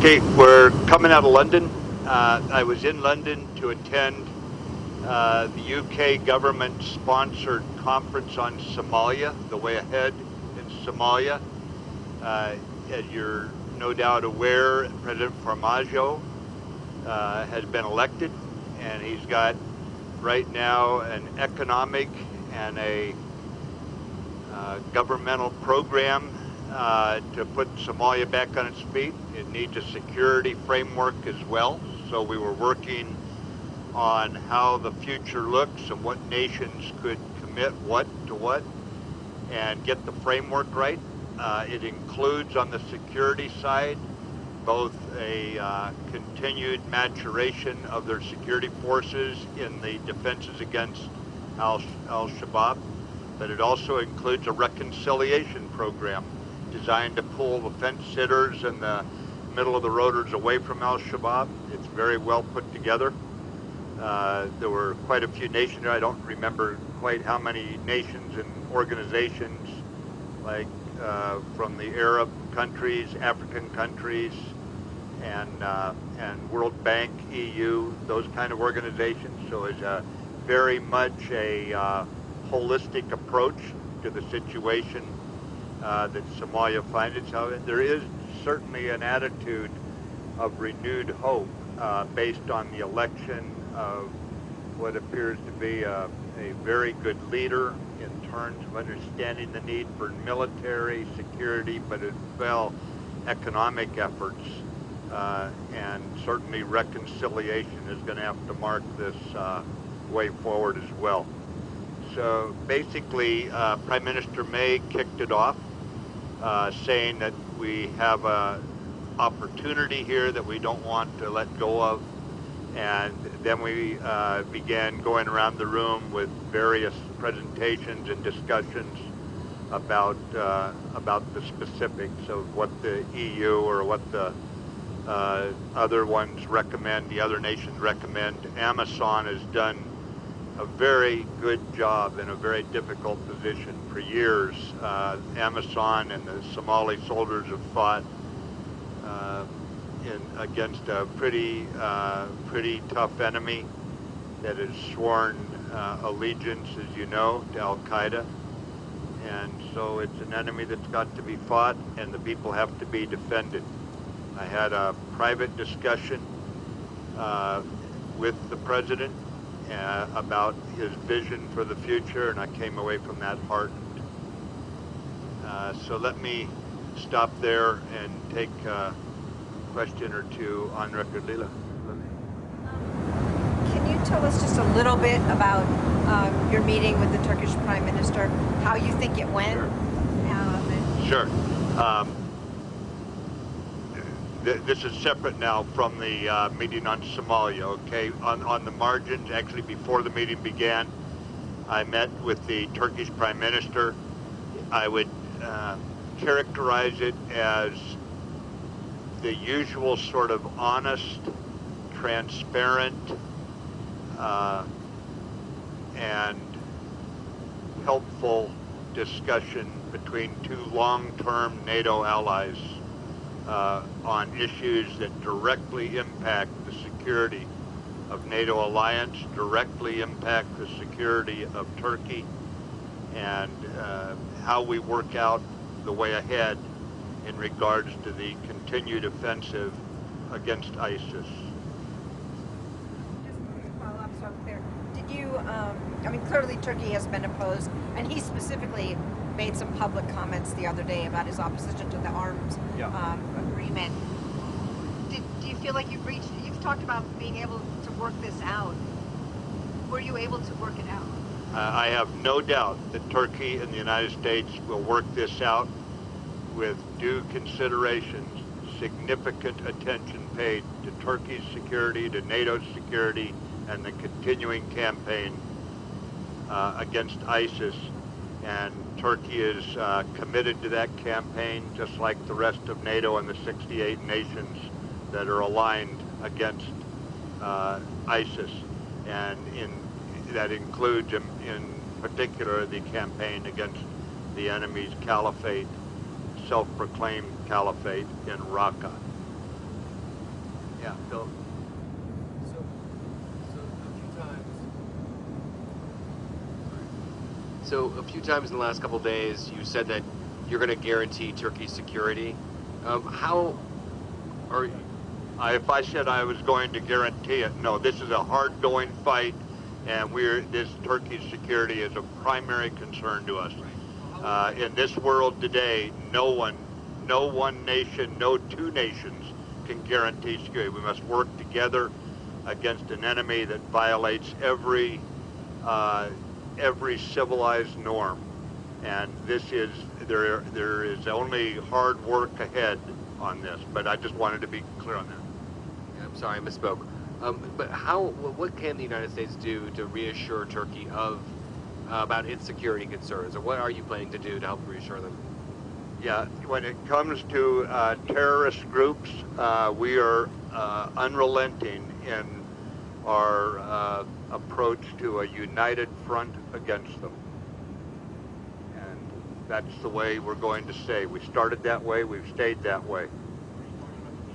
Okay, we're coming out of London. I was in London to attend the UK government-sponsored conference on Somalia, the way ahead in Somalia. As you're no doubt aware, President Farmajo has been elected, and he's got right now an economic and a governmental program to put Somalia back on its feet. It needs a security framework as well. So we were working on how the future looks and what nations could commit what to what and get the framework right. It includes on the security side both a continued maturation of their security forces in the defenses against Al-Shabaab, but it also includes a reconciliation program designed to pull the fence sitters and the middle of the roaders away from Al-Shabaab. It's very well put together. There were quite a few nations there. I don't remember quite how many nations and organizations, like from the Arab countries, African countries, and World Bank, EU, those kind of organizations. So it's very much a holistic approach to the situation that Somalia finds itself in. There is certainly an attitude of renewed hope based on the election of what appears to be a very good leader in terms of understanding the need for military security, but as well economic efforts, and certainly reconciliation is going to have to mark this way forward as well. So basically, Prime Minister May kicked it off, saying that we have an opportunity here that we don't want to let go of. And then we began going around the room with various presentations and discussions about the specifics of what the EU or what the other ones recommend, the other nations recommend. Amazon has done a very good job in a very difficult position for years. Amazon and the Somali soldiers have fought against a pretty tough enemy that has sworn allegiance, as you know, to Al-Qaeda. And so it's an enemy that's got to be fought, and the people have to be defended. I had a private discussion with the president about his vision for the future, and I came away from that heartened. So let me stop there and take a question or two on record. Leila. Can you tell us just a little bit about your meeting with the Turkish Prime Minister, how you think it went? Sure. This is separate now from the meeting on Somalia, okay? On the margins, actually before the meeting began, I met with the Turkish Prime Minister. I would characterize it as the usual sort of honest, transparent, and helpful discussion between two long-term NATO allies on issues that directly impact the security of NATO alliance, directly impact the security of Turkey, and how we work out the way ahead in regards to the continued offensive against ISIS. Just to follow up so I'm clear, did you, I mean, clearly Turkey has been opposed, and he specifically made some public comments the other day about his opposition to the arms agreement. Do you feel like you've talked about being able to work this out. Were you able to work it out? I have no doubt that Turkey and the United States will work this out with due consideration, significant attention paid to Turkey's security, to NATO's security, and the continuing campaign against ISIS. And Turkey is committed to that campaign, just like the rest of NATO and the 68 nations that are aligned against ISIS. And that includes, in particular, the campaign against the enemy's caliphate, self-proclaimed caliphate in Raqqa. Yeah, Phil. So a few times in the last couple of days, you said that you're going to guarantee Turkey's security. How are you? If I said I was going to guarantee it, no. This is a hard-going fight, and this Turkey's security is a primary concern to us. In this world today, no one nation, no two nations can guarantee security. We must work together against an enemy that violates every civilized norm. And there is only hard work ahead on this. But I just wanted to be clear on that. I'm sorry, I misspoke. But what can the United States do to reassure Turkey about its security concerns, or what are you planning to do to help reassure them? Yeah, when it comes to terrorist groups, we are unrelenting in our approach to a united front against them. And that's the way we're going to stay. We started that way, we've stayed that way.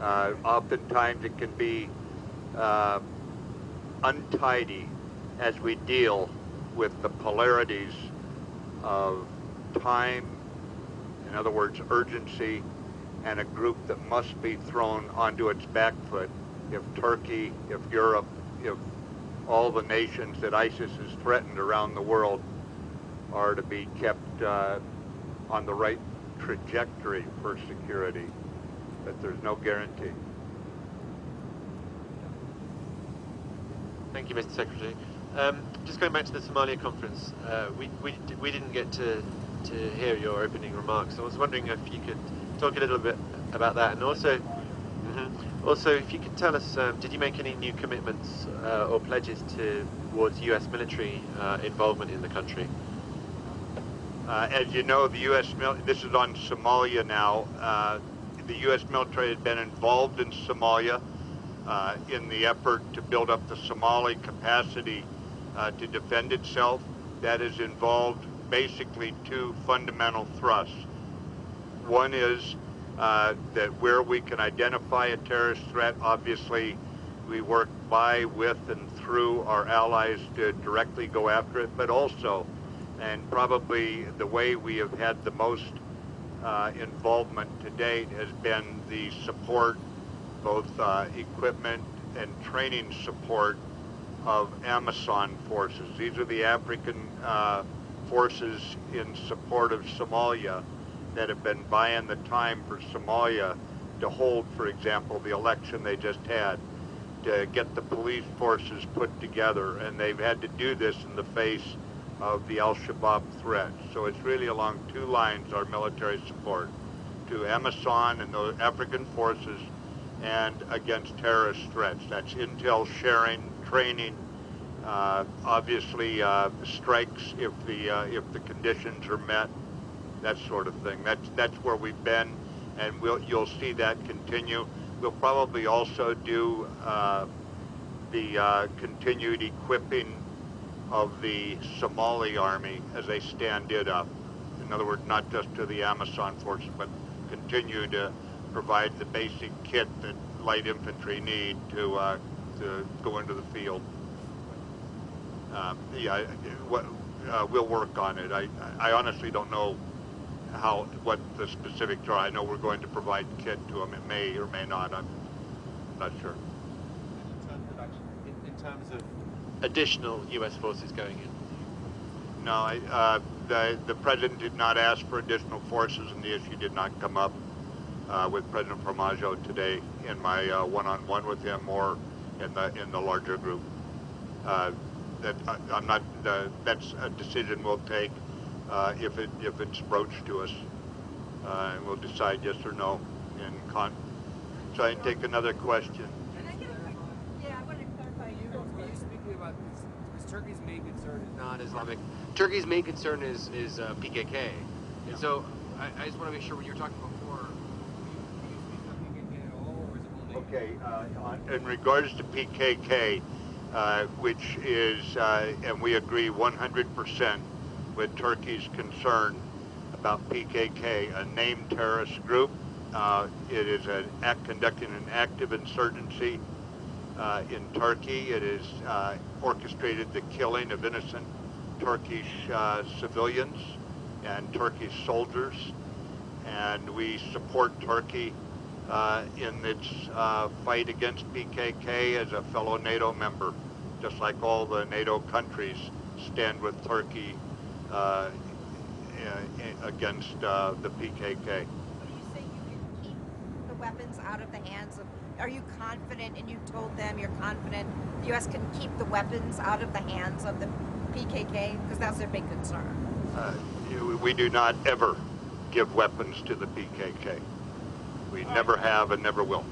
Oftentimes it can be untidy as we deal with the polarities of time, in other words, urgency, and a group that must be thrown onto its back foot if Turkey, if Europe, if all the nations that ISIS has threatened around the world are to be kept on the right trajectory for security. But there's no guarantee. Thank you, Mr. Secretary. Just going back to the Somalia conference, we didn't get to hear your opening remarks. I was wondering if you could talk a little bit about that, and also if you could tell us, did you make any new commitments or pledges towards U.S. military involvement in the country? As you know, the U.S. this is on Somalia now. The U.S. military has been involved in Somalia in the effort to build up the Somali capacity to defend itself. That has involved basically two fundamental thrusts. One is that where we can identify a terrorist threat, obviously we work by, with, and through our allies to directly go after it, but also, and probably the way we have had the most involvement to date has been the support, both equipment and training support of Amazon forces. These are the African forces in support of Somalia that have been buying the time for Somalia to hold, for example, the election they just had, to get the police forces put together, and they've had to do this in the face of the Al-Shabaab threat. So it's really along two lines, our military support, to Amazon and the African forces and against terrorist threats. That's intel sharing, training, obviously strikes if the conditions are met, that sort of thing. That's where we've been, and you'll see that continue. We'll probably also do the continued equipping of the Somali army as they stand it up. In other words, not just to the Amazon forces, but continue to provide the basic kit that light infantry need to go into the field. We'll work on it. I honestly don't know what the specifics are. I know we're going to provide kit to them. It may or may not. I'm not sure. In terms of additional U.S. forces going in? No, the President did not ask for additional forces, and the issue did not come up with President Formaggio today in my one-on-one with him or in the larger group. That's a decision we'll take if it's broached to us, and we'll decide yes or no. So I can take another question. I want to clarify. Are you speaking about this? Because Turkey's main concern is not Islamic. Turkey's main concern is PKK, and so I just want to make sure when you're talking before. Okay, in regards to PKK, which is, and we agree 100% with Turkey's concern about PKK, a named terrorist group. It is conducting an active insurgency in Turkey. It has orchestrated the killing of innocent Turkish civilians and Turkish soldiers, and we support Turkey in its fight against PKK as a fellow NATO member, just like all the NATO countries stand with Turkey against the PKK. When you say you can keep the weapons out of the hands of, are you confident, and you told them you're confident the U.S. can keep the weapons out of the hands of the PKK? Because that's their big concern. We do not ever give weapons to the PKK. We never have and never will.